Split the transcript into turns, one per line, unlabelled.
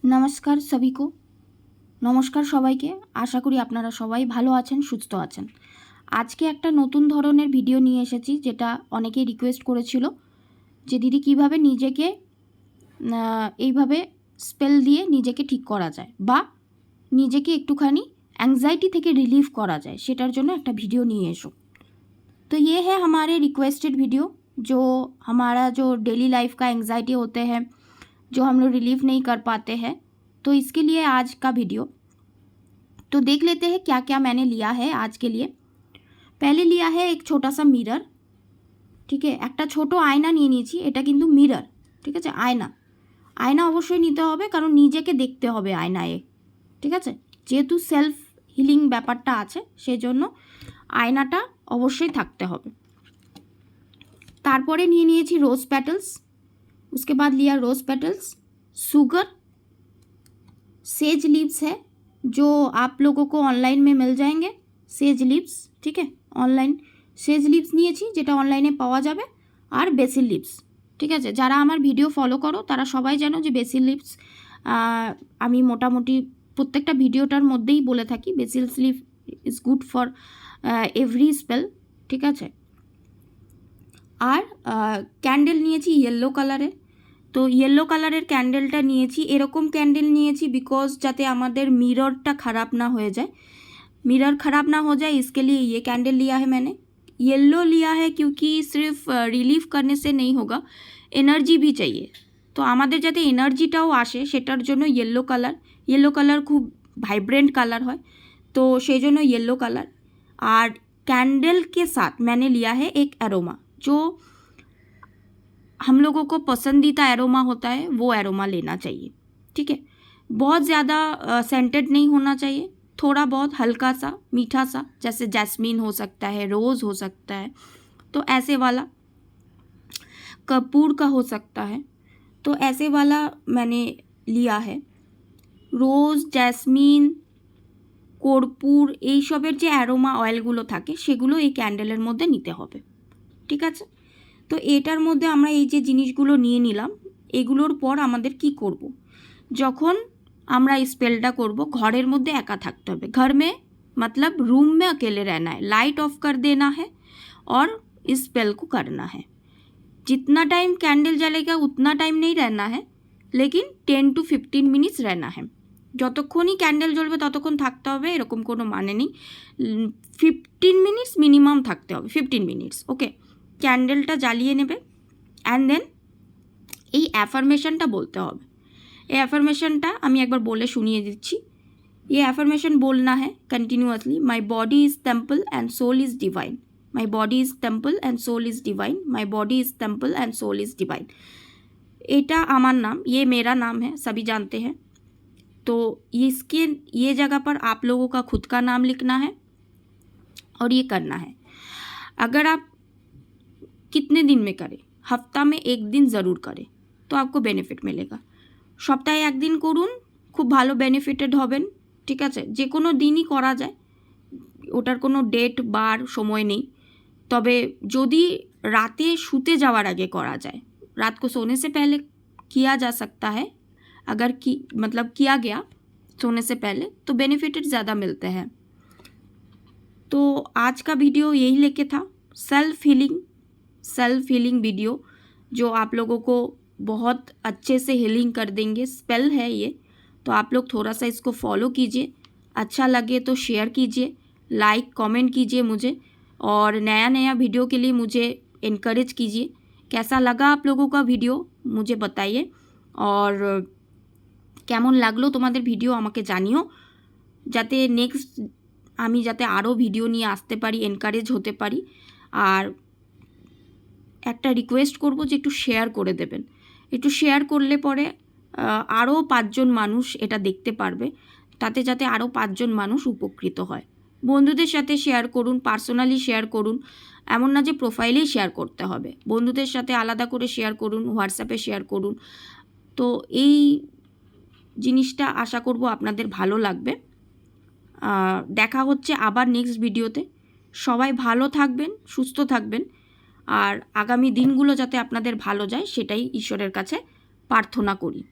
নমস্কার সবিকো, নমস্কার সবাইকে। আশা করি আপনারা সবাই ভালো আছেন, সুস্থ আছেন। আজকে একটা নতুন ধরনের ভিডিও নিয়ে এসেছি, যেটা অনেকেই রিকোয়েস্ট করেছিল যে দিদি কিভাবে নিজেকে এইভাবে স্পেল দিয়ে নিজেকে ঠিক করা যায় বা নিজেকে একটুখানি एंग्जाइटी থেকে রিলিফ করা যায়, সেটার জন্য একটা ভিডিও নিয়ে এসো। तो ये है हमारे रिक्वेस्टेड वीडियो, जो हमारा जो डेली लाइफ का एंग्जाइटी होते हैं, जो हम लोग रिलीफ नहीं कर पाते हैं, तो इसके लिए आज का वीडियो। तो देख लेते हैं क्या क्या मैंने लिया है आज के लिए। पहले लिया है एक छोटा सा मिरर, ठीक है। একটা ছোট আয়না নিয়ে নিয়েছি, এটা কিন্তু মিরর, ঠিক আছে। আয়না অবশ্যই নিতে হবে, কারণ নিজেকে দেখতে হবে আয়নায়, ঠিক আছে। যেহেতু সেলফ হিলিং ব্যাপারটা আছে, সেজন্য আয়নাটা অবশ্যই থাকতে হবে। তারপরে নিয়ে নিয়েছি रोज़ पेटल्स, उसके बाद लिया रोज़ पेटल्स, शुगर, सेज लीव्स है जो आप लोगों को ऑनलाइन में मिल जाएंगे, सेज लीव्स, ठीक है। অনলাইন সেজ লিভস নিয়েছি, যেটা অনলাইনে পাওয়া যাবে, আর বেসিল লিভস, ঠিক আছে। যারা আমার ভিডিও ফলো করো তারা সবাই জানো যে বেসিল লিভস আমি মোটামুটি প্রত্যেকটা ভিডিওটার মধ্যেই বলে থাকি, basil leaf is good for every spell, ঠিক আছে। আর ক্যান্ডেল নিয়েছি ইয়েলো কালারের। তো ইয়েলো কালারের ক্যান্ডেলটা নিয়েছি, এরকম ক্যান্ডেল নিয়েছি बिकॉज যাতে আমাদের মিররটা খারাপ না হয়ে যায়, मिरर ख़राब ना हो जाए, इसके लिए ये कैंडल लिया है मैंने। येलो लिया है क्योंकि सिर्फ रिलीफ करने से नहीं होगा, एनर्जी भी चाहिए। तो আমাদের যাতে এনার্জিটাও আসে সেটার জন্য येलो কালার খুব ভাইব্রেন্ট কালার হয়, তো সেই জন্য येलो কালার। আর कैंडल के साथ मैंने लिया है एक एरोमा, जो हम लोगों को पसंदीदा एरोमा होता है, वो एरोमा लेना चाहिए, ठीक है। बहुत ज़्यादा सेंटेड नहीं होना चाहिए, थोड़ा बहुत हल्का सा मीठा सा, जैसे जैस्मीन हो सकता है, रोज़ हो सकता है, तो ऐसे वाला, कपूर का हो सकता है, तो ऐसे वाला मैंने लिया है। रोज़, जैस्मिन, কর্পূর, এই সবের যে অ্যারোমা অয়েলগুলো থাকে সেগুলো এই ক্যান্ডেলের মধ্যে নিতে হবে, ঠিক আছে। তো এটার মধ্যে আমরা এই যে জিনিসগুলো নিয়ে নিলাম, এগুলোর পর আমাদের কি করব, যখন আমরা स्पेलটা করব ঘরের মধ্যে একা থাকতে হবে। घर में मतलब रूम में अकेले रहना है, लाइट ऑफ कर देना है और इस स्पेल को करना है। जितना टाइम कैंडल जलेगा उतना टाइम नहीं रहना है, लेकिन 10 to 15 मिनट्स रहना है। যতক্ষণই ক্যান্ডেল জ্বলবে ততক্ষণ থাকতে হবে এরকম কোনো মানে নেই, 15 মিনিটস মিনিমাম থাকতে হবে, 15 মিনিটস, ওকে। ক্যান্ডেলটা জ্বালিয়ে নেবে অ্যান্ড দেন এই অ্যাফার্মেশনটা বলতে হবে। ये एफर्मेशनटा আমি একবার বলে শুনিয়ে দিচ্ছি। ये एफर्मेशन बोलना है continuously, my body is temple and soul is divine, my body is temple and soul is divine, my body is temple and soul is divine. एटा আমার नाम, ये मेरा नाम है, सभी जानते हैं। तो इसके ये जगह पर आप लोगों का खुद का नाम लिखना है और ये करना है। अगर आप कितने दिन में करें, हफ्ता में एक दिन ज़रूर करें तो आपको बेनिफिट मिलेगा। সপ্তাহে একদিন করুন, খুব ভালো বেনিফিটেড হবেন, ঠিক আছে। যে কোনো দিনই করা যায়, ওটার কোনো ডেট বার সময় নেই। তবে যদি রাতে শুতে যাওয়ার আগে করা যায়, रात को सोने से पहले किया जा सकता है, अगर मतलब किया गया सोने से पहले तो बेनिफिटेड ज़्यादा मिलते हैं। तो आज का वीडियो यही लेके था, सेल्फ हीलिंग वीडियो, जो आप लोगों को बहुत अच्छे से हीलिंग कर देंगे। स्पेल है ये, तो आप लोग थोड़ा सा इसको फॉलो कीजिए, अच्छा लगे तो शेयर कीजिए, लाइक कमेंट कीजिए मुझे, और नया वीडियो के लिए मुझे इनकरेज कीजिए। कैसा लगा आप लोगों का वीडियो मुझे बताइए, और কেমন লাগলো তোমাদের ভিডিও আমাকে জানিও, যাতে নেক্সট আমি যাতে আরও ভিডিও নিয়ে আসতে পারি, এনকারেজ হতে পারি। আর একটা রিকোয়েস্ট করব যে একটু শেয়ার করে দেবেন, একটু শেয়ার করলে পরে আরও 5 জন মানুষ এটা দেখতে পারবে, তাতে যাতে আরও 5 জন মানুষ উপকৃত হয়। বন্ধুদের সাথে শেয়ার করুন, পার্সোনালি শেয়ার করুন, এমন না যে প্রোফাইলেই শেয়ার করতে হবে, বন্ধুদের সাথে আলাদা করে শেয়ার করুন, হোয়াটসঅ্যাপে শেয়ার করুন। তো এই জিনিসটা আশা করব আপনাদের ভালো লাগবে। দেখা হচ্ছে আবার নেক্সট ভিডিওতে। সবাই ভালো থাকবেন, সুস্থ থাকবেন, আর আগামী দিনগুলো যাতে আপনাদের ভালো যায় সেটাই ঈশ্বরের কাছে প্রার্থনা করি।